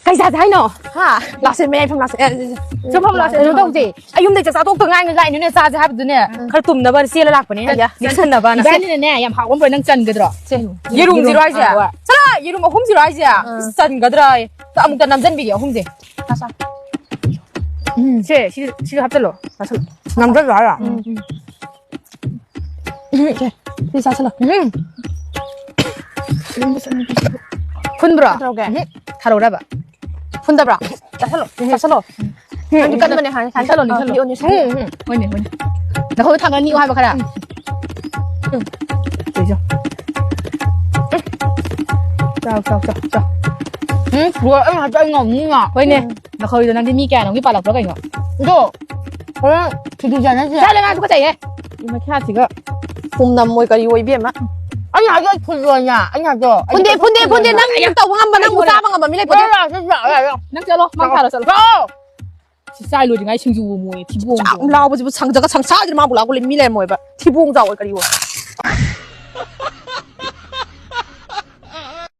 ใครจะให้เนาะฮะลาเซเม่พมลาเซชอบพอลาเซต้องสิอายุเด็กจะซาต้องง่ายง่ายเนี่ยซาจะให้แบบนี้ขลุ่มนะบ้านเสียลักปะเนี่ยดิฉันนะบ้านบ้านนี่เนี่ยยังพาวันไปนั่งจันกันหรอยีรุ่มจีไรเสียใช่ยีรุ่มหุ้มจีไรเสียจันกันเลยแต่อามุกแต่น้ำจันบีเดียวหุ้มสิใช่ชิลฮับจะหรอน้ำจันไรอ่ะพี่ซาสละคุณบราทารุได้ปะคุณตาบราซาสละอันนี้กันมันเนี่ยค่ะซาสละนี่ซาโยนี่ใช่วันนี้แล้วเขาทำกันนี่ว่าให้บ้างค่ะเจ้ารัวเอ้ยหาใจงงงี้อ่ะเว้ยเนี่ยแล้วเขาอยู่ตรงนั้นที่มีแกน้องที่ปลาหลับแล้วกันเหรอโจ้คือดูใจนั่นสิใช่เลยไงทุกคนใจเงี้ยมาแค่สิก็คุมนำมวยกันอยู่ไอ้เบี้ยมะอันนี้ก็พูดเลยเนี่ยอันนี้ก็พูดดีนั่งตัวว่างมันนั่งมูซ่าบ้างมันไม่ได้พูดนั่งเจอหรอมั่งค่ะเราเจอหรอใช่รู้ยังไงชิงจูมวยที่บุ้งเราไปจะไปช่างจะก็ช่างชาจะมาบุกเราก็เลยมีแรงมวยแบบที่บุ้งจะเอาไว้กันอยู่